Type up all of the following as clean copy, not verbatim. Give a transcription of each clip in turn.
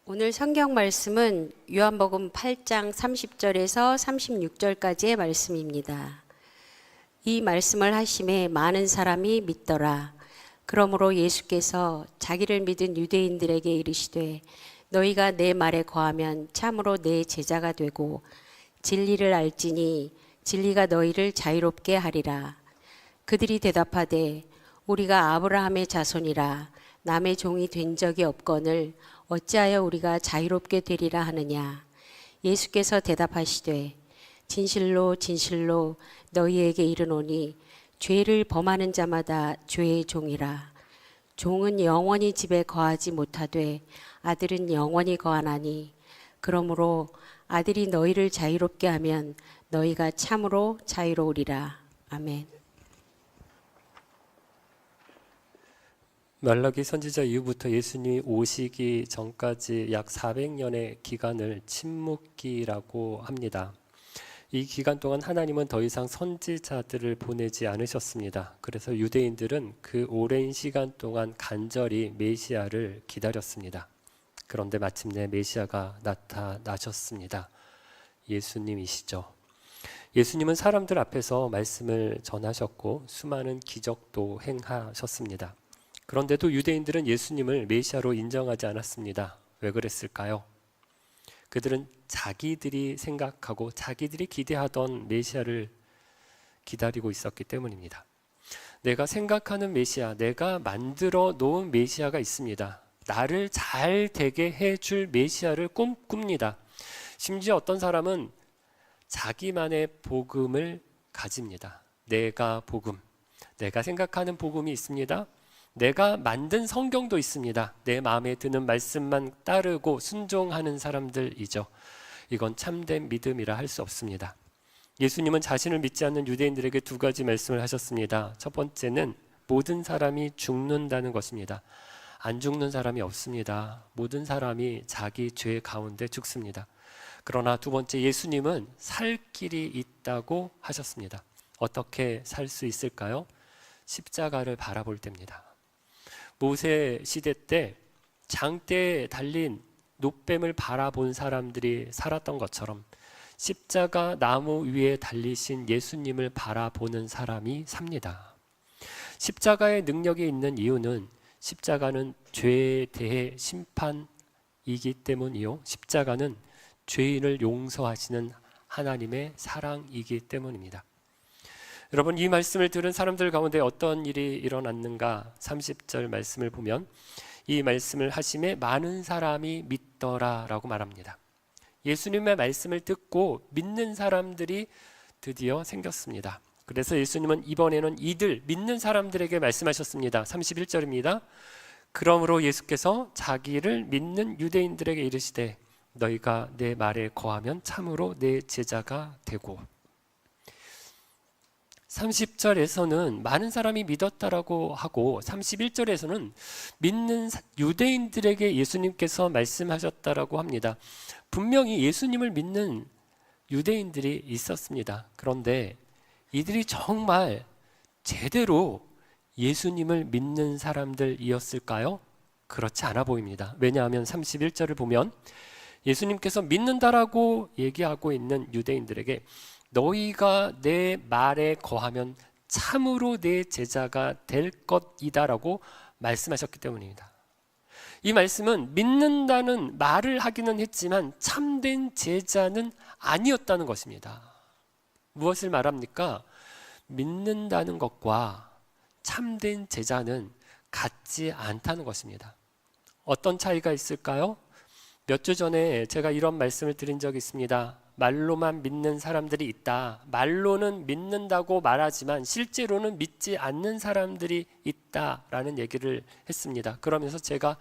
오늘 성경 말씀은 요한복음 8장 30절에서 36절까지의 말씀입니다. 이 말씀을 하심에 많은 사람이 믿더라. 그러므로 예수께서 자기를 믿은 유대인들에게 이르시되 너희가 내 말에 거하면 참으로 내 제자가 되고 진리를 알지니 진리가 너희를 자유롭게 하리라. 그들이 대답하되 우리가 아브라함의 자손이라 남의 종이 된 적이 없거늘 어찌하여 우리가 자유롭게 되리라 하느냐. 예수께서 대답하시되 진실로 진실로 너희에게 이르노니 죄를 범하는 자마다 죄의 종이라. 종은 영원히 집에 거하지 못하되 아들은 영원히 거하나니 그러므로 아들이 너희를 자유롭게 하면 너희가 참으로 자유로우리라. 아멘. 말라기 선지자 이후부터 예수님이 오시기 전까지 약 400년의 기간을 침묵기라고 합니다. 이 기간 동안 하나님은 더 이상 선지자들을 보내지 않으셨습니다. 그래서 유대인들은 그 오랜 시간 동안 간절히 메시아를 기다렸습니다. 그런데 마침내 메시아가 나타나셨습니다. 예수님이시죠. 예수님은 사람들 앞에서 말씀을 전하셨고 수많은 기적도 행하셨습니다. 그런데도 유대인들은 예수님을 메시아로 인정하지 않았습니다. 왜 그랬을까요? 그들은 자기들이 생각하고 자기들이 기대하던 메시아를 기다리고 있었기 때문입니다. 내가 생각하는 메시아, 내가 만들어 놓은 메시아가 있습니다. 나를 잘 되게 해줄 메시아를 꿈꿉니다. 심지어 어떤 사람은 자기만의 복음을 가집니다. 내가 복음, 내가 생각하는 복음이 있습니다. 내가 만든 성경도 있습니다. 내 마음에 드는 말씀만 따르고 순종하는 사람들이죠. 이건 참된 믿음이라 할 수 없습니다. 예수님은 자신을 믿지 않는 유대인들에게 두 가지 말씀을 하셨습니다. 첫 번째는 모든 사람이 죽는다는 것입니다. 안 죽는 사람이 없습니다. 모든 사람이 자기 죄 가운데 죽습니다. 그러나 두 번째, 예수님은 살 길이 있다고 하셨습니다. 어떻게 살 수 있을까요? 십자가를 바라볼 때입니다. 모세 시대 때 장대에 달린 놋뱀을 바라본 사람들이 살았던 것처럼 십자가 나무 위에 달리신 예수님을 바라보는 사람이 삽니다. 십자가의 능력이 있는 이유는 십자가는 죄에 대해 심판이기 때문이요, 십자가는 죄인을 용서하시는 하나님의 사랑이기 때문입니다. 여러분, 이 말씀을 들은 사람들 가운데 어떤 일이 일어났는가? 30절 말씀을 보면 이 말씀을 하심에 많은 사람이 믿더라 라고 말합니다. 예수님의 말씀을 듣고 믿는 사람들이 드디어 생겼습니다. 그래서 예수님은 이번에는 이들 믿는 사람들에게 말씀하셨습니다. 31절입니다. 그러므로 예수께서 자기를 믿는 유대인들에게 이르시되 너희가 내 말에 거하면 참으로 내 제자가 되고, 30절에서는 많은 사람이 믿었다라고 하고 31절에서는 믿는 유대인들에게 예수님께서 말씀하셨다라고 합니다. 분명히 예수님을 믿는 유대인들이 있었습니다. 그런데 이들이 정말 제대로 예수님을 믿는 사람들이었을까요? 그렇지 않아 보입니다. 왜냐하면 31절을 보면 예수님께서 믿는다라고 얘기하고 있는 유대인들에게 너희가 내 말에 거하면 참으로 내 제자가 될 것이다 라고 말씀하셨기 때문입니다. 이 말씀은 믿는다는 말을 하기는 했지만 참된 제자는 아니었다는 것입니다. 무엇을 말합니까? 믿는다는 것과 참된 제자는 같지 않다는 것입니다. 어떤 차이가 있을까요? 몇 주 전에 제가 이런 말씀을 드린 적이 있습니다. 말로만 믿는 사람들이 있다. 말로는 믿는다고 말하지만 실제로는 믿지 않는 사람들이 있다라는 얘기를 했습니다. 그러면서 제가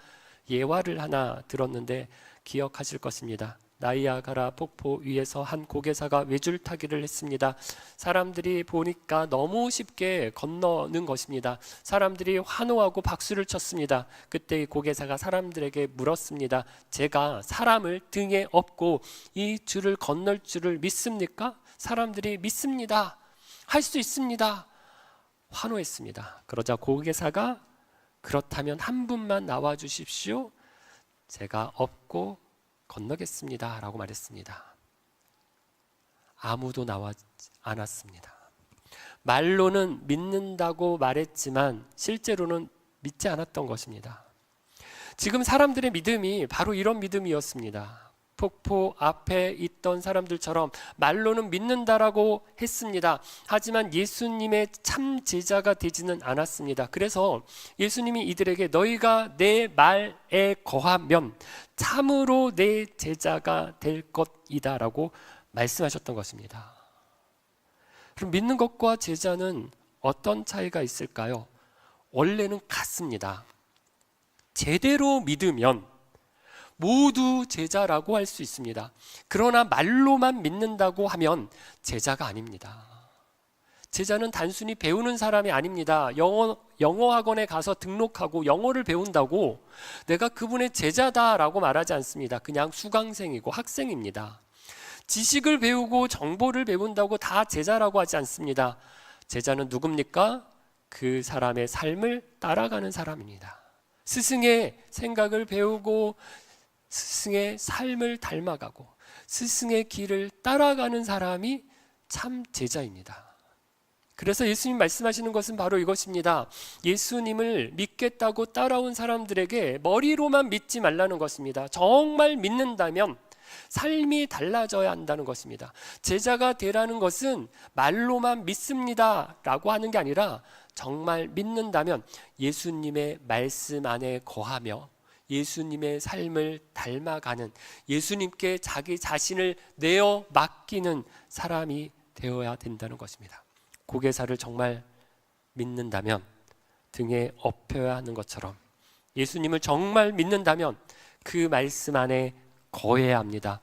예화를 하나 들었는데 기억하실 것입니다. 나이아가라 폭포 위에서 한 고개사가 외줄타기를 했습니다. 사람들이 보니까 너무 쉽게 건너는 것입니다. 사람들이 환호하고 박수를 쳤습니다. 그때 이 고개사가 사람들에게 물었습니다. 제가 사람을 등에 업고 이 줄을 건널 줄을 믿습니까? 사람들이 믿습니다. 할 수 있습니다. 환호했습니다. 그러자 고개사가 그렇다면 한 분만 나와 주십시오. 제가 업고 건너겠습니다 라고 말했습니다. 아무도 나오지 않았습니다. 말로는 믿는다고 말했지만 실제로는 믿지 않았던 것입니다. 지금 사람들의 믿음이 바로 이런 믿음이었습니다. 폭포 앞에 있던 사람들처럼 말로는 믿는다라고 했습니다. 하지만 예수님의 참 제자가 되지는 않았습니다. 그래서 예수님이 이들에게 너희가 내 말에 거하면 참으로 내 제자가 될 것이다 라고 말씀하셨던 것입니다. 그럼 믿는 것과 제자는 어떤 차이가 있을까요? 원래는 같습니다. 제대로 믿으면 모두 제자라고 할 수 있습니다. 그러나 말로만 믿는다고 하면 제자가 아닙니다. 제자는 단순히 배우는 사람이 아닙니다. 영어 학원에 가서 등록하고 영어를 배운다고 내가 그분의 제자다라고 말하지 않습니다. 그냥 수강생이고 학생입니다. 지식을 배우고 정보를 배운다고 다 제자라고 하지 않습니다. 제자는 누굽니까? 그 사람의 삶을 따라가는 사람입니다. 스승의 생각을 배우고 스승의 삶을 닮아가고 스승의 길을 따라가는 사람이 참 제자입니다. 그래서 예수님 말씀하시는 것은 바로 이것입니다. 예수님을 믿겠다고 따라온 사람들에게 머리로만 믿지 말라는 것입니다. 정말 믿는다면 삶이 달라져야 한다는 것입니다. 제자가 되라는 것은 말로만 믿습니다 라고 하는 게 아니라 정말 믿는다면 예수님의 말씀 안에 거하며 예수님의 삶을 닮아가는, 예수님께 자기 자신을 내어 맡기는 사람이 되어야 된다는 것입니다. 고개살을 정말 믿는다면 등에 업혀야 하는 것처럼 예수님을 정말 믿는다면 그 말씀 안에 거해야 합니다.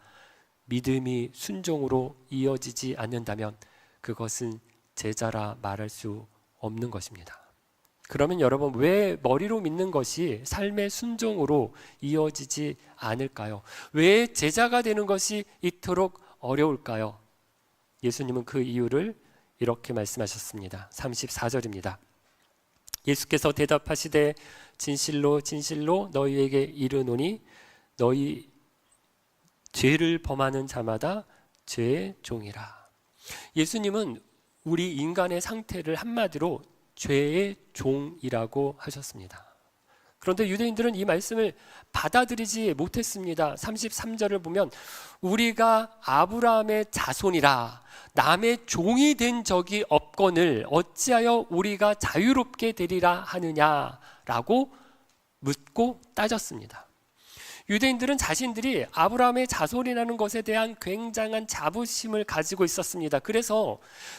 믿음이 순종으로 이어지지 않는다면 그것은 제자라 말할 수 없는 것입니다. 그러면 여러분, 왜 머리로 믿는 것이 삶의 순종으로 이어지지 않을까요? 왜 제자가 되는 것이 이토록 어려울까요? 예수님은 그 이유를 이렇게 말씀하셨습니다. 34절입니다. 예수께서 대답하시되 진실로 진실로 너희에게 이르노니 너희 죄를 범하는 자마다 죄의 종이라. 예수님은 우리 인간의 상태를 한마디로 죄의 종이라고 하셨습니다. 그런데 유대인들은 이 말씀을 받아들이지 못했습니다. 33절을 보면 우리가 아브라함의 자손이라 남의 종이 된 적이 없거늘 어찌하여 우리가 자유롭게 되리라 하느냐라고 묻고 따졌습니다. 유대인들은 자신들이 아브라함의 자손이라는 것에 대한 굉장한 자부심을 가지고 있었습니다. 그래서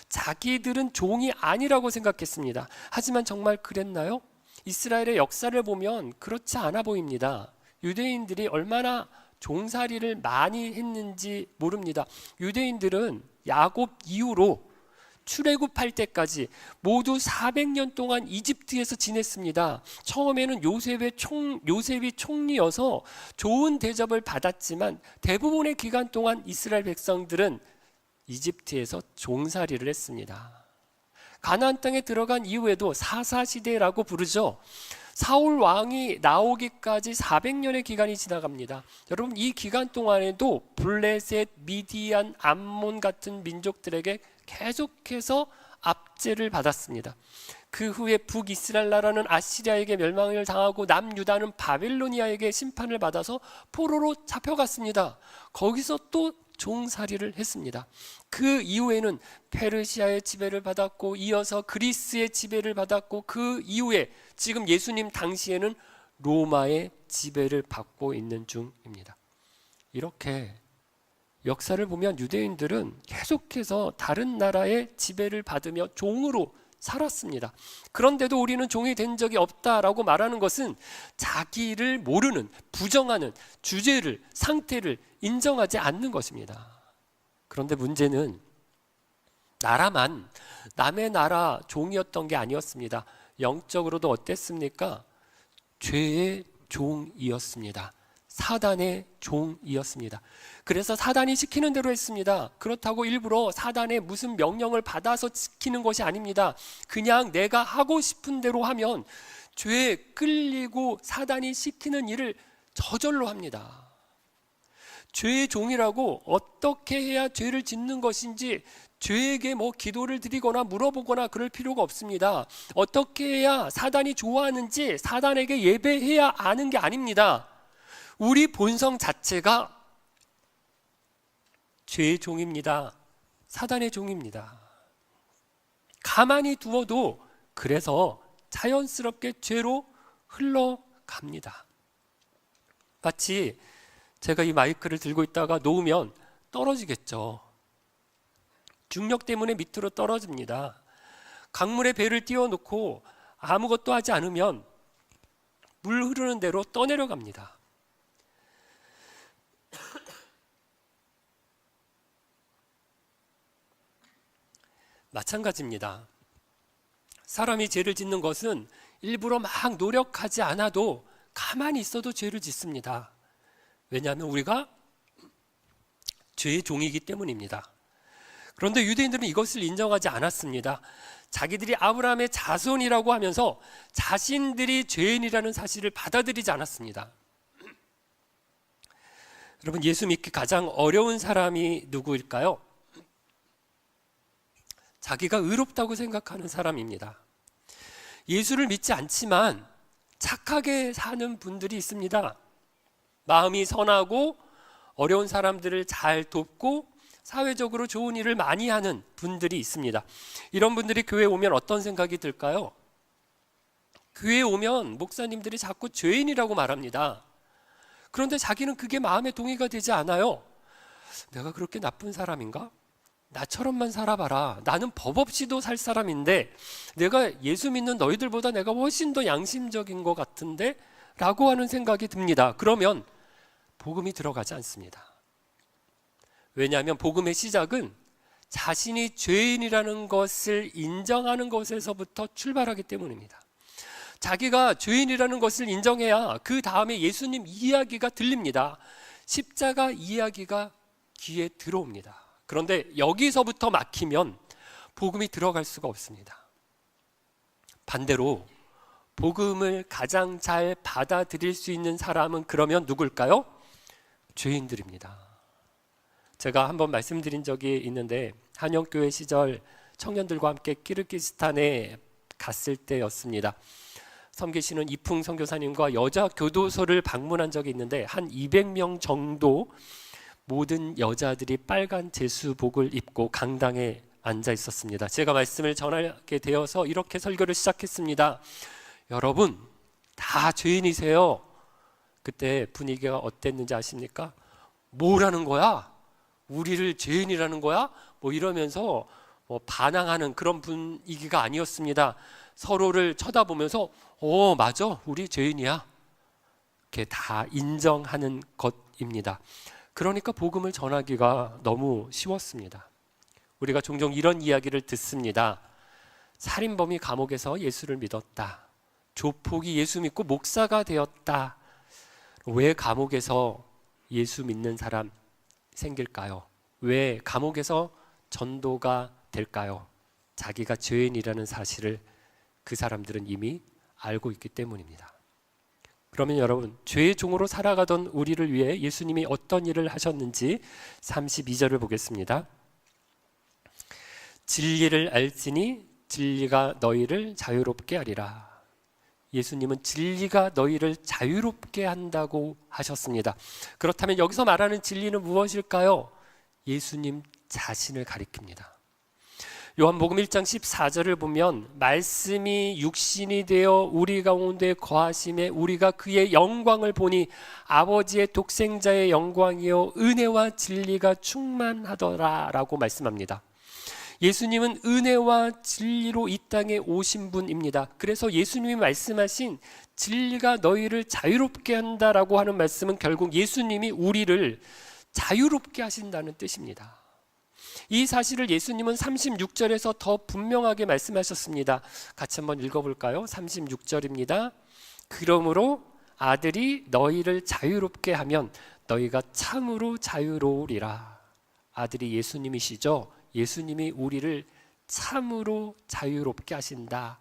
자기들은 종이 아니라고 생각했습니다. 하지만 정말 그랬나요? 이스라엘의 역사를 보면 그렇지 않아 보입니다. 유대인들이 얼마나 종살이를 많이 했는지 모릅니다. 유대인들은 야곱 이후로 출애굽할 때까지 모두 400년 동안 이집트에서 지냈습니다. 처음에는 요셉이 총리여서 좋은 대접을 받았지만 대부분의 기간 동안 이스라엘 백성들은 이집트에서 종살이를 했습니다. 가나안 땅에 들어간 이후에도 사사시대라고 부르죠. 사울 왕이 나오기까지 400년의 기간이 지나갑니다. 여러분, 이 기간 동안에도 블레셋, 미디안, 암몬 같은 민족들에게 계속해서 압제를 받았습니다. 그 후에 북이스라엘 나라는 아시리아에게 멸망을 당하고 남유다는 바빌로니아에게 심판을 받아서 포로로 잡혀갔습니다. 거기서 또 종살이를 했습니다. 그 이후에는 페르시아의 지배를 받았고 이어서 그리스의 지배를 받았고 그 이후에 지금 예수님 당시에는 로마의 지배를 받고 있는 중입니다. 이렇게 역사를 보면 유대인들은 계속해서 다른 나라의 지배를 받으며 종으로 살았습니다. 그런데도 우리는 종이 된 적이 없다라고 말하는 것은 자기를 모르는, 부정하는 주제를, 상태를 인정하지 않는 것입니다. 그런데 문제는 나라만 남의 나라 종이었던 게 아니었습니다. 영적으로도 어땠습니까? 죄의 종이었습니다. 사단의 종이었습니다. 그래서 사단이 시키는 대로 했습니다. 그렇다고 일부러 사단의 무슨 명령을 받아서 지키는 것이 아닙니다. 그냥 내가 하고 싶은 대로 하면 죄에 끌리고 사단이 시키는 일을 저절로 합니다. 죄의 종이라고 어떻게 해야 죄를 짓는 것인지 죄에게 기도를 드리거나 물어보거나 그럴 필요가 없습니다. 어떻게 해야 사단이 좋아하는지 사단에게 예배해야 아는 게 아닙니다. 우리 본성 자체가 죄의 종입니다. 사단의 종입니다. 가만히 두어도 그래서 자연스럽게 죄로 흘러갑니다. 마치 제가 이 마이크를 들고 있다가 놓으면 떨어지겠죠. 중력 때문에 밑으로 떨어집니다. 강물에 배를 띄워놓고 아무것도 하지 않으면 물 흐르는 대로 떠내려갑니다. 마찬가지입니다. 사람이 죄를 짓는 것은 일부러 막 노력하지 않아도 가만히 있어도 죄를 짓습니다. 왜냐하면 우리가 죄의 종이기 때문입니다. 그런데 유대인들은 이것을 인정하지 않았습니다. 자기들이 아브라함의 자손이라고 하면서 자신들이 죄인이라는 사실을 받아들이지 않았습니다. 여러분, 예수 믿기 가장 어려운 사람이 누구일까요? 자기가 의롭다고 생각하는 사람입니다. 예수를 믿지 않지만 착하게 사는 분들이 있습니다. 마음이 선하고 어려운 사람들을 잘 돕고 사회적으로 좋은 일을 많이 하는 분들이 있습니다. 이런 분들이 교회에 오면 어떤 생각이 들까요? 교회에 오면 목사님들이 자꾸 죄인이라고 말합니다. 그런데 자기는 그게 마음에 동의가 되지 않아요. 내가 그렇게 나쁜 사람인가? 나처럼만 살아봐라. 나는 법 없이도 살 사람인데 내가 예수 믿는 너희들보다 내가 훨씬 더 양심적인 것 같은데? 라고 하는 생각이 듭니다. 그러면 복음이 들어가지 않습니다. 왜냐하면 복음의 시작은 자신이 죄인이라는 것을 인정하는 것에서부터 출발하기 때문입니다. 자기가 죄인이라는 것을 인정해야 그 다음에 예수님 이야기가 들립니다. 십자가 이야기가 귀에 들어옵니다. 그런데 여기서부터 막히면 복음이 들어갈 수가 없습니다. 반대로 복음을 가장 잘 받아들일 수 있는 사람은 그러면 누굴까요? 죄인들입니다. 제가 한번 말씀드린 적이 있는데 한영교회 시절 청년들과 함께 키르기스탄에 갔을 때였습니다. 섬기시는 이풍 선교사님과 여자 교도소를 방문한 적이 있는데 한 200명 정도 모든 여자들이 빨간 제수복을 입고 강당에 앉아 있었습니다. 제가 말씀을 전하게 되어서 이렇게 설교를 시작했습니다. 여러분, 다 죄인이세요. 그때 분위기가 어땠는지 아십니까? 뭐라는 거야? 우리를 죄인이라는 거야? 이러면서 반항하는 그런 분위기가 아니었습니다. 서로를 쳐다보면서 맞아, 우리 죄인이야. 이렇게 다 인정하는 것입니다. 그러니까 복음을 전하기가 너무 쉬웠습니다. 우리가 종종 이런 이야기를 듣습니다. 살인범이 감옥에서 예수를 믿었다. 조폭이 예수 믿고 목사가 되었다. 왜 감옥에서 예수 믿는 사람 생길까요? 왜 감옥에서 전도가 될까요? 자기가 죄인이라는 사실을 그 사람들은 이미 알고 있기 때문입니다. 그러면 여러분, 죄의 종으로 살아가던 우리를 위해 예수님이 어떤 일을 하셨는지 32절을 보겠습니다. 진리를 알지니 진리가 너희를 자유롭게 하리라. 예수님은 진리가 너희를 자유롭게 한다고 하셨습니다. 그렇다면 여기서 말하는 진리는 무엇일까요? 예수님 자신을 가리킵니다. 요한복음 1장 14절을 보면 말씀이 육신이 되어 우리 가운데 거하심에 우리가 그의 영광을 보니 아버지의 독생자의 영광이요 은혜와 진리가 충만하더라 라고 말씀합니다. 예수님은 은혜와 진리로 이 땅에 오신 분입니다. 그래서 예수님이 말씀하신 진리가 너희를 자유롭게 한다라고 하는 말씀은 결국 예수님이 우리를 자유롭게 하신다는 뜻입니다. 이 사실을 예수님은 36절에서 더 분명하게 말씀하셨습니다. 같이 한번 읽어볼까요? 36절입니다. 그러므로 아들이 너희를 자유롭게 하면 너희가 참으로 자유로우리라. 아들이 예수님이시죠? 예수님이 우리를 참으로 자유롭게 하신다.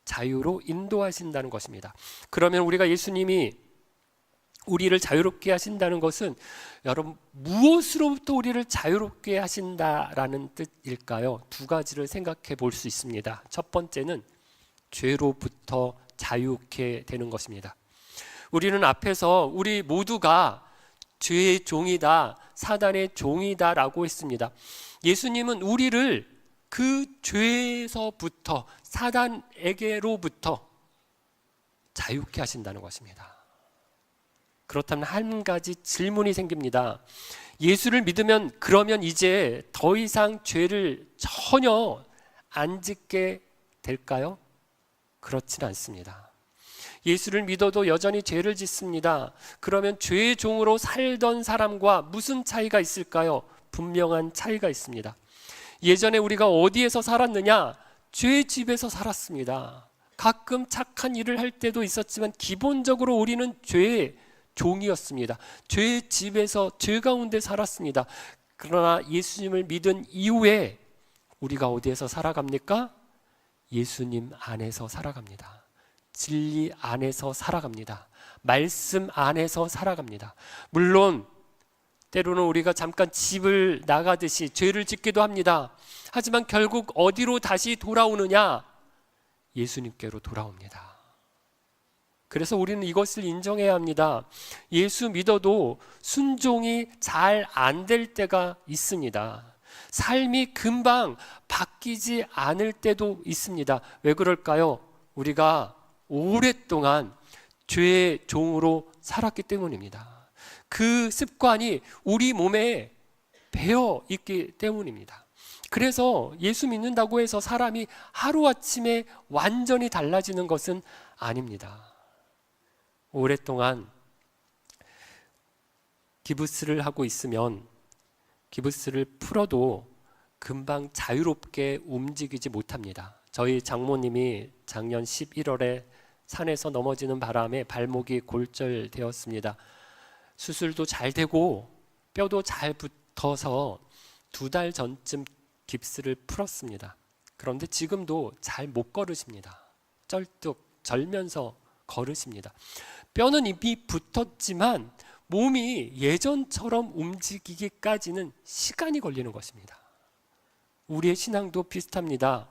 자유로 인도하신다는 것입니다. 그러면 우리가 예수님이 우리를 자유롭게 하신다는 것은 여러분 무엇으로부터 우리를 자유롭게 하신다라는 뜻일까요? 두 가지를 생각해 볼 수 있습니다. 첫 번째는 죄로부터 자유케 되는 것입니다. 우리는 앞에서 우리 모두가 죄의 종이다, 사단의 종이다라고 했습니다. 예수님은 우리를 그 죄에서부터, 사단에게로부터 자유케 하신다는 것입니다. 그렇다면 한 가지 질문이 생깁니다. 예수를 믿으면 그러면 이제 더 이상 죄를 전혀 안 짓게 될까요? 그렇진 않습니다. 예수를 믿어도 여전히 죄를 짓습니다. 그러면 죄의 종으로 살던 사람과 무슨 차이가 있을까요? 분명한 차이가 있습니다. 예전에 우리가 어디에서 살았느냐? 죄의 집에서 살았습니다. 가끔 착한 일을 할 때도 있었지만 기본적으로 우리는 죄의 종이었습니다. 죄의 집에서 죄 가운데 살았습니다. 그러나 예수님을 믿은 이후에 우리가 어디에서 살아갑니까? 예수님 안에서 살아갑니다. 진리 안에서 살아갑니다. 말씀 안에서 살아갑니다. 물론 때로는 우리가 잠깐 집을 나가듯이 죄를 짓기도 합니다. 하지만 결국 어디로 다시 돌아오느냐? 예수님께로 돌아옵니다. 그래서 우리는 이것을 인정해야 합니다. 예수 믿어도 순종이 잘 안 될 때가 있습니다. 삶이 금방 바뀌지 않을 때도 있습니다. 왜 그럴까요? 우리가 오랫동안 죄의 종으로 살았기 때문입니다. 그 습관이 우리 몸에 배어 있기 때문입니다. 그래서 예수 믿는다고 해서 사람이 하루아침에 완전히 달라지는 것은 아닙니다. 오랫동안 기부스를 하고 있으면 기부스를 풀어도 금방 자유롭게 움직이지 못합니다. 저희 장모님이 작년 11월에 산에서 넘어지는 바람에 발목이 골절되었습니다. 수술도 잘 되고 뼈도 잘 붙어서 2달 전쯤 깁스를 풀었습니다. 그런데 지금도 잘 못 걸으십니다. 쩔뚝 절면서 걸으십니다. 뼈는 이미 붙었지만 몸이 예전처럼 움직이기까지는 시간이 걸리는 것입니다. 우리의 신앙도 비슷합니다.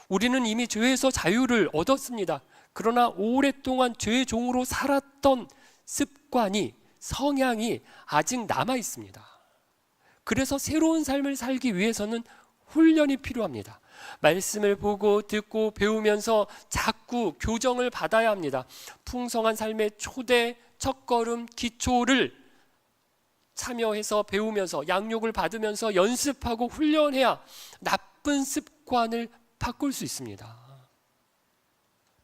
우리는 이미 죄에서 자유를 얻었습니다. 그러나 오랫동안 죄의 종으로 살았던 습관이, 성향이 아직 남아 있습니다. 그래서 새로운 삶을 살기 위해서는 훈련이 필요합니다. 말씀을 보고 듣고 배우면서 자꾸 교정을 받아야 합니다. 풍성한 삶의 초대, 첫걸음, 기초를 참여해서 배우면서 양육을 받으면서 연습하고 훈련해야 나쁜 습관을 바꿀 수 있습니다.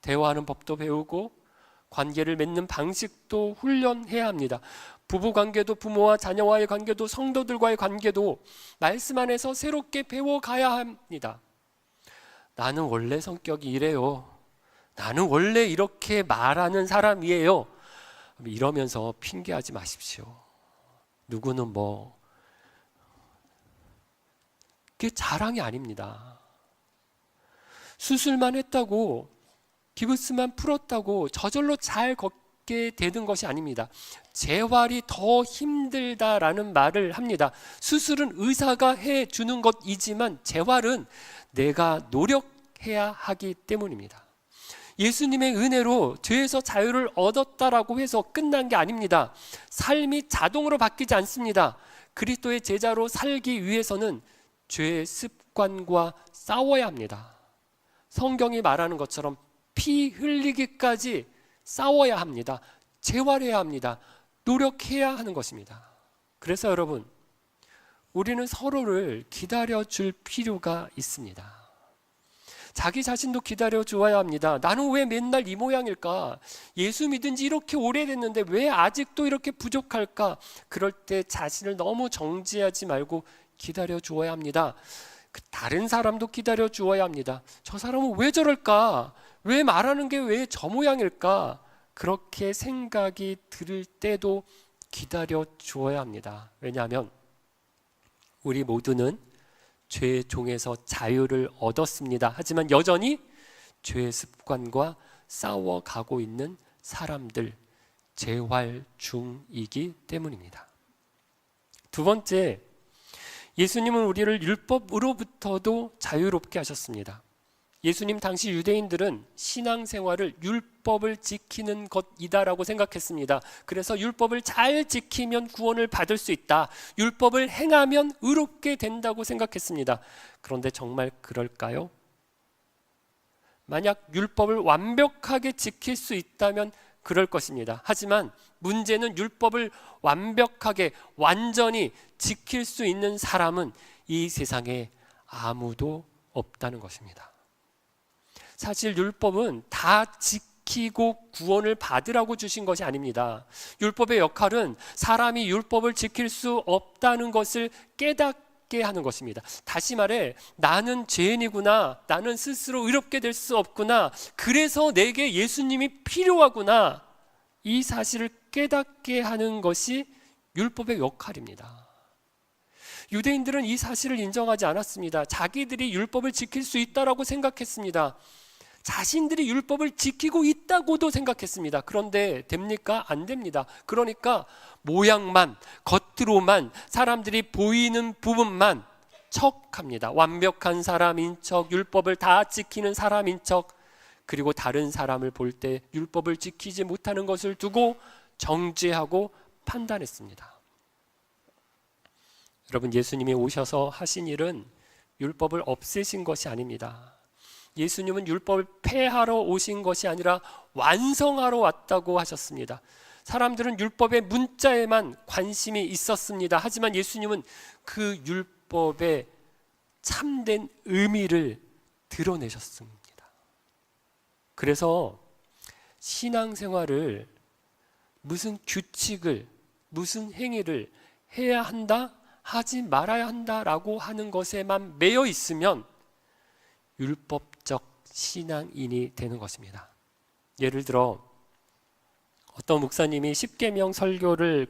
대화하는 법도 배우고 관계를 맺는 방식도 훈련해야 합니다. 부부관계도 부모와 자녀와의 관계도 성도들과의 관계도 말씀 안에서 새롭게 배워가야 합니다. 나는 원래 성격이 이래요. 나는 원래 이렇게 말하는 사람이에요. 이러면서 핑계하지 마십시오. 누구는 그게 자랑이 아닙니다. 수술만 했다고, 기부스만 풀었다고 저절로 잘 걷게 되는 것이 아닙니다. 재활이 더 힘들다라는 말을 합니다. 수술은 의사가 해주는 것이지만 재활은 내가 노력해야 하기 때문입니다. 예수님의 은혜로 죄에서 자유를 얻었다라고 해서 끝난 게 아닙니다. 삶이 자동으로 바뀌지 않습니다. 그리스도의 제자로 살기 위해서는 죄의 습관과 싸워야 합니다. 성경이 말하는 것처럼 피 흘리기까지 싸워야 합니다. 재활해야 합니다. 노력해야 하는 것입니다. 그래서 여러분, 우리는 서로를 기다려줄 필요가 있습니다. 자기 자신도 기다려 주어야 합니다. 나는 왜 맨날 이 모양일까? 예수 믿은 지 이렇게 오래됐는데 왜 아직도 이렇게 부족할까? 그럴 때 자신을 너무 정지하지 말고 기다려 주어야 합니다. 다른 사람도 기다려 주어야 합니다. 저 사람은 왜 저럴까? 왜 말하는 게 왜 저 모양일까? 그렇게 생각이 들 때도 기다려 주어야 합니다. 왜냐하면 우리 모두는 죄의 종에서 자유를 얻었습니다. 하지만 여전히 죄의 습관과 싸워가고 있는 사람들, 재활 중이기 때문입니다. 두 번째, 예수님은 우리를 율법으로부터도 자유롭게 하셨습니다. 예수님 당시 유대인들은 신앙생활을 율법을 지키는 것이다라고 생각했습니다. 그래서 율법을 잘 지키면 구원을 받을 수 있다. 율법을 행하면 의롭게 된다고 생각했습니다. 그런데 정말 그럴까요? 만약 율법을 완벽하게 지킬 수 있다면 그럴 것입니다. 하지만 문제는 율법을 완벽하게 완전히 지킬 수 있는 사람은 이 세상에 아무도 없다는 것입니다. 사실 율법은 다 지키고 구원을 받으라고 주신 것이 아닙니다. 율법의 역할은 사람이 율법을 지킬 수 없다는 것을 깨닫게 하는 것입니다. 다시 말해, 나는 죄인이구나, 나는 스스로 의롭게 될 수 없구나, 그래서 내게 예수님이 필요하구나, 이 사실을 깨닫게 하는 것이 율법의 역할입니다. 유대인들은 이 사실을 인정하지 않았습니다. 자기들이 율법을 지킬 수 있다라고 생각했습니다. 자신들이 율법을 지키고 있다고도 생각했습니다. 그런데 됩니까? 안 됩니다. 그러니까 모양만, 겉으로만, 사람들이 보이는 부분만 척합니다. 완벽한 사람인 척, 율법을 다 지키는 사람인 척, 그리고 다른 사람을 볼 때 율법을 지키지 못하는 것을 두고 정죄하고 판단했습니다. 여러분, 예수님이 오셔서 하신 일은 율법을 없애신 것이 아닙니다. 예수님은 율법을 폐하러 오신 것이 아니라 완성하러 왔다고 하셨습니다. 사람들은 율법의 문자에만 관심이 있었습니다. 하지만 예수님은 그 율법의 참된 의미를 드러내셨습니다. 그래서 신앙생활을 무슨 규칙을, 무슨 행위를 해야 한다, 하지 말아야 한다라고 하는 것에만 매여 있으면 율법적 신앙인이 되는 것입니다. 예를 들어 어떤 목사님이 십계명 설교를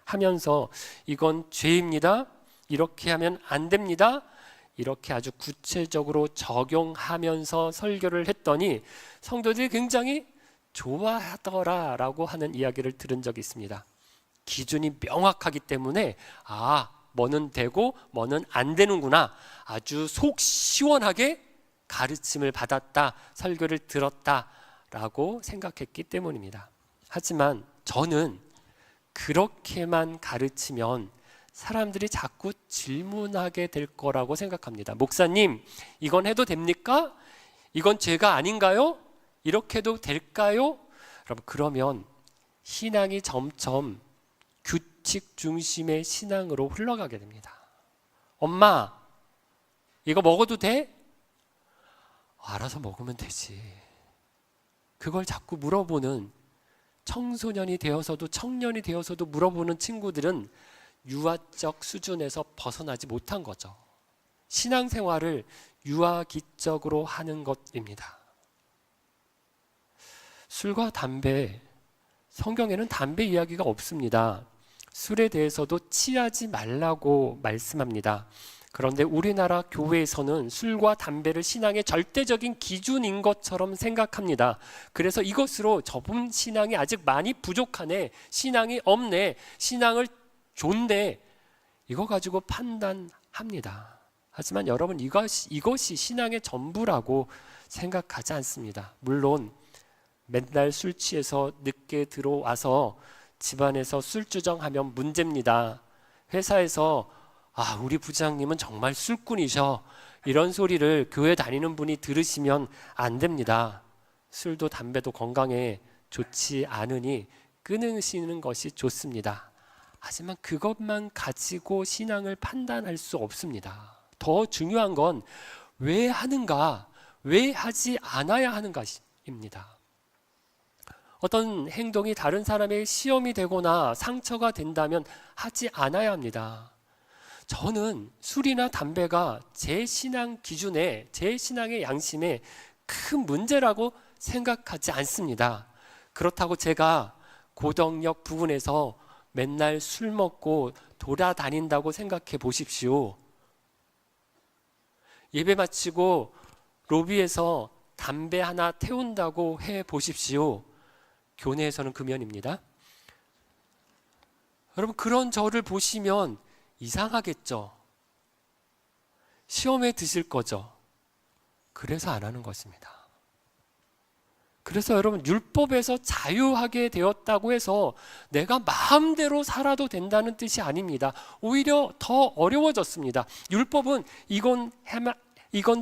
하면서 이건 죄입니다, 이렇게 하면 안 됩니다, 이렇게 아주 구체적으로 적용하면서 설교를 했더니 성도들이 굉장히 좋아하더라라고 하는 이야기를 들은 적이 있습니다. 기준이 명확하기 때문에 뭐는 되고 뭐는 안 되는구나, 아주 속 시원하게 가르침을 받았다, 설교를 들었다라고 생각했기 때문입니다. 하지만 저는 그렇게만 가르치면 사람들이 자꾸 질문하게 될 거라고 생각합니다. 목사님, 이건 해도 됩니까? 이건 죄가 아닌가요? 이렇게 해도 될까요? 여러분, 그러면 신앙이 점점 규칙 중심의 신앙으로 흘러가게 됩니다. 엄마, 이거 먹어도 돼? 알아서 먹으면 되지. 그걸 자꾸 물어보는, 청소년이 되어서도 청년이 되어서도 물어보는 친구들은 유아적 수준에서 벗어나지 못한 거죠. 신앙생활을 유아기적으로 하는 것입니다. 술과 담배, 성경에는 담배 이야기가 없습니다. 술에 대해서도 취하지 말라고 말씀합니다. 그런데 우리나라 교회에서는 술과 담배를 신앙의 절대적인 기준인 것처럼 생각합니다. 그래서 이것으로 저분 신앙이 아직 많이 부족하네, 신앙이 없네, 신앙을 좋네, 이거 가지고 판단합니다. 하지만 여러분, 이것이 신앙의 전부라고 생각하지 않습니다. 물론 맨날 술 취해서 늦게 들어와서 집안에서 술주정하면 문제입니다. 회사에서 우리 부장님은 정말 술꾼이셔, 이런 소리를 교회 다니는 분이 들으시면 안 됩니다. 술도 담배도 건강에 좋지 않으니 끊으시는 것이 좋습니다. 하지만 그것만 가지고 신앙을 판단할 수 없습니다. 더 중요한 건 왜 하는가, 왜 하지 않아야 하는가입니다. 어떤 행동이 다른 사람의 시험이 되거나 상처가 된다면 하지 않아야 합니다. 저는 술이나 담배가 제 신앙 기준에, 제 신앙의 양심에 큰 문제라고 생각하지 않습니다. 그렇다고 제가 고덕역 부근에서 맨날 술 먹고 돌아다닌다고 생각해 보십시오. 예배 마치고 로비에서 담배 하나 태운다고 해 보십시오. 교내에서는 금연입니다. 여러분, 그런 저를 보시면 이상하겠죠? 시험에 드실 거죠? 그래서 안 하는 것입니다. 그래서 여러분, 율법에서 자유하게 되었다고 해서 내가 마음대로 살아도 된다는 뜻이 아닙니다. 오히려 더 어려워졌습니다. 율법은 이건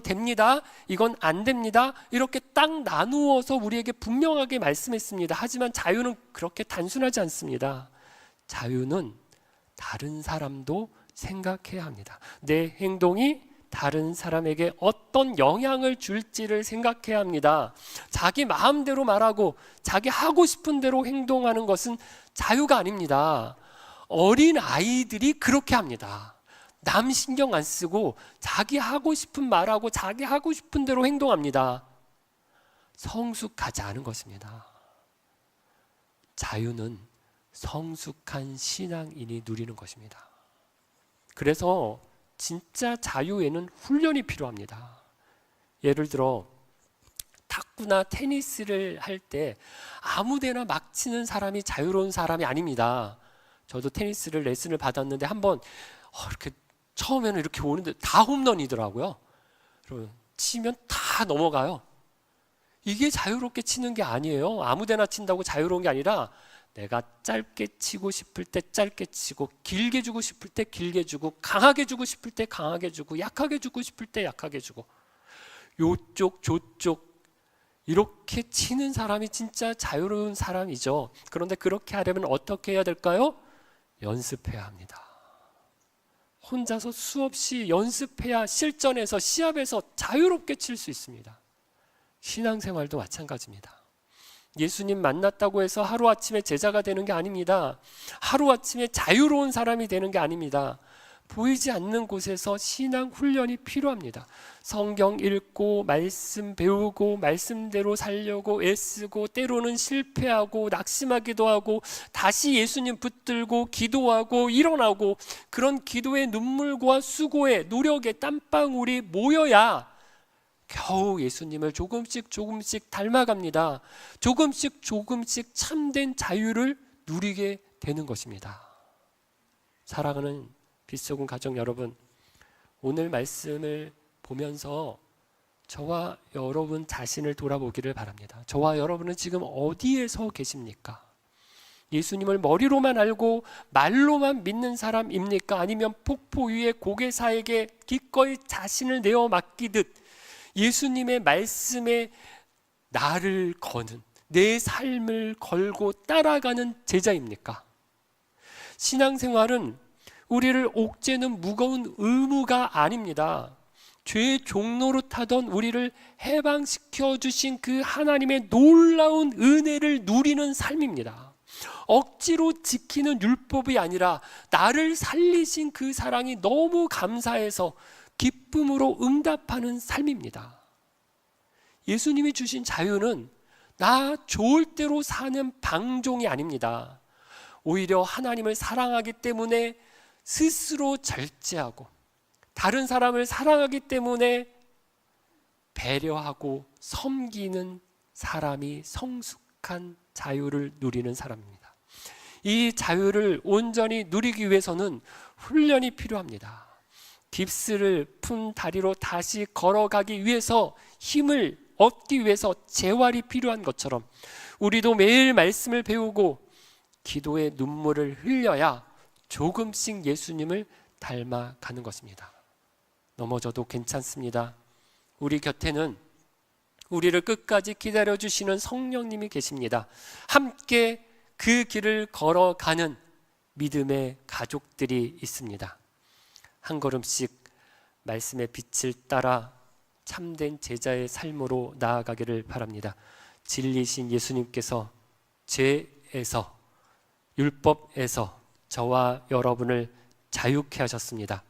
됩니다, 이건 안 됩니다, 이렇게 딱 나누어서 우리에게 분명하게 말씀했습니다. 하지만 자유는 그렇게 단순하지 않습니다. 자유는 다른 사람도 생각해야 합니다. 내 행동이 다른 사람에게 어떤 영향을 줄지를 생각해야 합니다. 자기 마음대로 말하고 자기 하고 싶은 대로 행동하는 것은 자유가 아닙니다. 어린 아이들이 그렇게 합니다. 남 신경 안 쓰고 자기 하고 싶은 말하고 자기 하고 싶은 대로 행동합니다. 성숙하지 않은 것입니다. 자유는 성숙한 신앙인이 누리는 것입니다. 그래서 진짜 자유에는 훈련이 필요합니다. 예를 들어 탁구나 테니스를 할 때 아무데나 막 치는 사람이 자유로운 사람이 아닙니다. 저도 테니스를 레슨을 받았는데 한번 이렇게 처음에는 이렇게 오는데 다 홈런이더라고요. 그러면 치면 다 넘어가요. 이게 자유롭게 치는 게 아니에요. 아무데나 친다고 자유로운 게 아니라 내가 짧게 치고 싶을 때 짧게 치고, 길게 주고 싶을 때 길게 주고, 강하게 주고 싶을 때 강하게 주고, 약하게 주고 싶을 때 약하게 주고, 요쪽 저쪽 이렇게 치는 사람이 진짜 자유로운 사람이죠. 그런데 그렇게 하려면 어떻게 해야 될까요? 연습해야 합니다. 혼자서 수없이 연습해야 실전에서, 시합에서 자유롭게 칠 수 있습니다. 신앙생활도 마찬가지입니다. 예수님 만났다고 해서 하루아침에 제자가 되는 게 아닙니다. 하루아침에 자유로운 사람이 되는 게 아닙니다. 보이지 않는 곳에서 신앙 훈련이 필요합니다. 성경 읽고 말씀 배우고 말씀대로 살려고 애쓰고, 때로는 실패하고 낙심하기도 하고, 다시 예수님 붙들고 기도하고 일어나고, 그런 기도의 눈물과 수고의 노력의 땀방울이 모여야 겨우 예수님을 조금씩 닮아갑니다. 조금씩 참된 자유를 누리게 되는 것입니다. 사랑하는 빛소금 가족 여러분, 오늘 말씀을 보면서 저와 여러분 자신을 돌아보기를 바랍니다. 저와 여러분은 지금 어디에 서 계십니까? 예수님을 머리로만 알고 말로만 믿는 사람입니까? 아니면 폭포 위에 고개사에게 기꺼이 자신을 내어 맡기듯 예수님의 말씀에 나를 거는, 내 삶을 걸고 따라가는 제자입니까? 신앙생활은 우리를 옥죄는 무거운 의무가 아닙니다. 죄의 종로로 타던 우리를 해방시켜 주신 그 하나님의 놀라운 은혜를 누리는 삶입니다. 억지로 지키는 율법이 아니라 나를 살리신 그 사랑이 너무 감사해서 기쁨으로 응답하는 삶입니다. 예수님이 주신 자유는 나 좋을 대로 사는 방종이 아닙니다. 오히려 하나님을 사랑하기 때문에 스스로 절제하고, 다른 사람을 사랑하기 때문에 배려하고 섬기는 사람이 성숙한 자유를 누리는 사람입니다. 이 자유를 온전히 누리기 위해서는 훈련이 필요합니다. 깁스를 푼 다리로 다시 걸어가기 위해서, 힘을 얻기 위해서 재활이 필요한 것처럼 우리도 매일 말씀을 배우고 기도의 눈물을 흘려야 조금씩 예수님을 닮아가는 것입니다. 넘어져도 괜찮습니다. 우리 곁에는 우리를 끝까지 기다려주시는 성령님이 계십니다. 함께 그 길을 걸어가는 믿음의 가족들이 있습니다. 한 걸음씩 말씀의 빛을 따라 참된 제자의 삶으로 나아가기를 바랍니다. 진리신 예수님께서 죄에서, 율법에서 저와 여러분을 자유케 하셨습니다.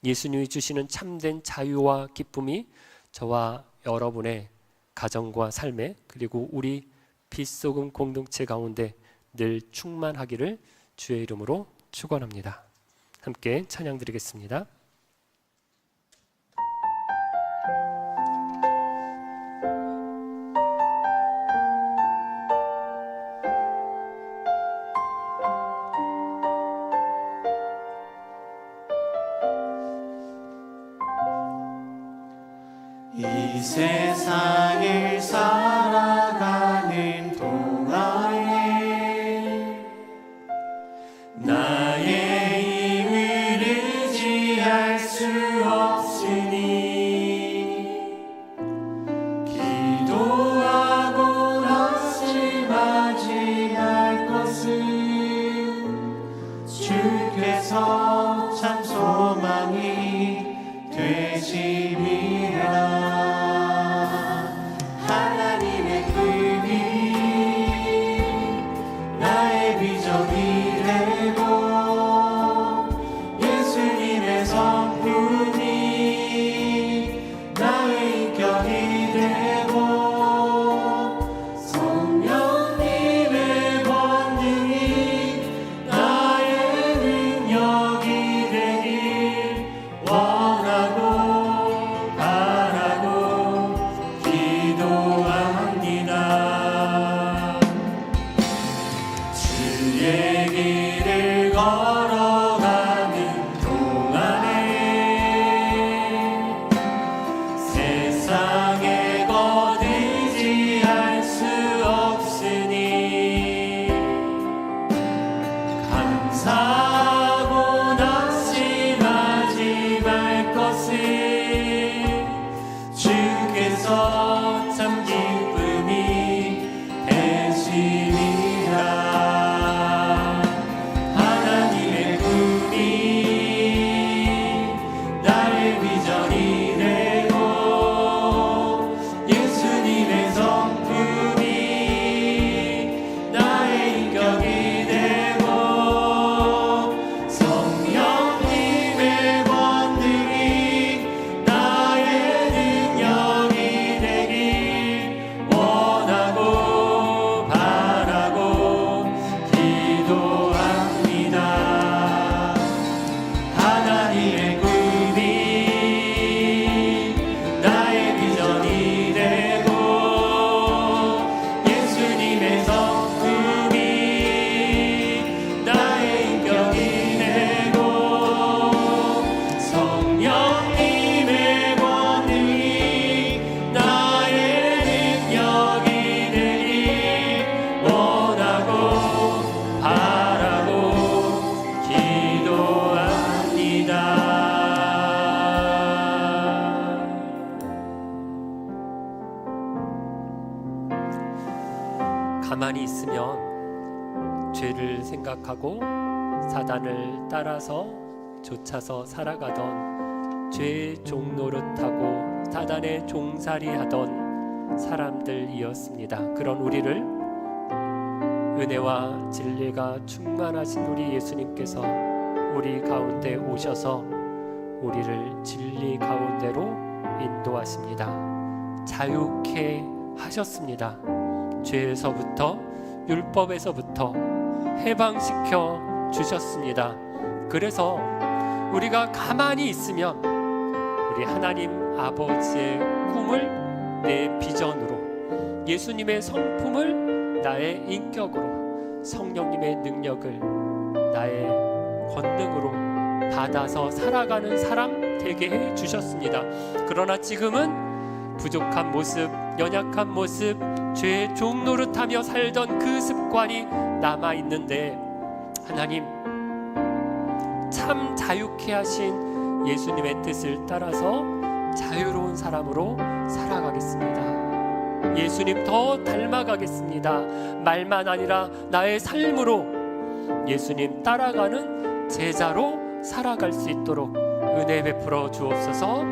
예수님이 주시는 참된 자유와 기쁨이 저와 여러분의 가정과 삶에, 그리고 우리 빛소금 공동체 가운데 늘 충만하기를 주의 이름으로 축원합니다. 함께 찬양 드리겠습니다. 세상을 살아가는 동안에 나의 힘을 의지할 수 없으니 기도하고 낙심하지 말 것은 주께서 참 소망이 되심이라. 하나님의 꿈이 나의 비전이 되고 예수님의 성품이 나의 인격이 되고 성령님의 권능이 나의 능력이 되길 원하고 바라고 기도합니다. 주의 길을 걸어가는 동안에 세상에 것 의지할 수 없으니 감사하고 낙심하지 말 것을 주께서 참 기쁨이 되시리라. 하나님의 꿈이 나의 비전이 되고 예수님의 성품이 나의 인격이 되고 성령님의 권능이 나의 능력이 되길 원하고 바라고 기도합니다. 하나님의 꿈이 나의 비전이 되고 예수님의 성품이 나의 인격이 되고 성령님의 권능이 나의 능력이 되길 원하고 바라고 기도합니다. 가만히 있으면 죄를 생각하고 사단을 따라서 쫓아서 살아가던 죄의 종노릇하고 사단의 종살이하던 사람들이었습니다. 그런 우리를 은혜와 진리가 충만하신 우리 예수님께서 우리 가운데 오셔서 우리를 진리 가운데로 인도하십니다. 자유케 하셨습니다. 죄에서부터 율법에서부터 해방시켜 주셨습니다. 그래서 우리가 가만히 있으면 우리 하나님 아버지의 꿈을 내 비전으로, 예수님의 성품을 나의 인격으로, 성령님의 능력을 나의 권능으로 받아서 살아가는 사람 되게 해 주셨습니다. 그러나 지금은 부족한 모습, 연약한 모습, 죄의 종노릇하며 살던 그 습관이 남아있는데 하나님 참 자유케 하신 예수님의 뜻을 따라서 자유로운 사람으로 살아가겠습니다. 예수님 더 닮아가겠습니다. 말만 아니라 나의 삶으로 예수님 따라가는 제자로 살아갈 수 있도록 은혜 베풀어 주옵소서.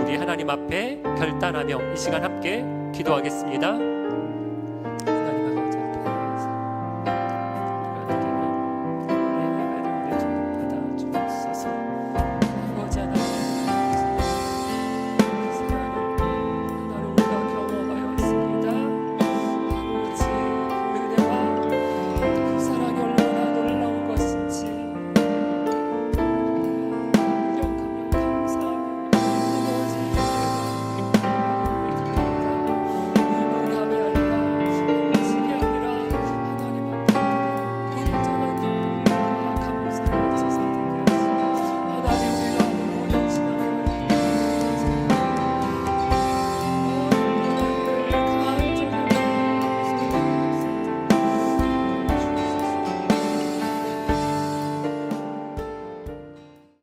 우리 하나님 앞에 결단하며 이 시간 함께 기도하겠습니다.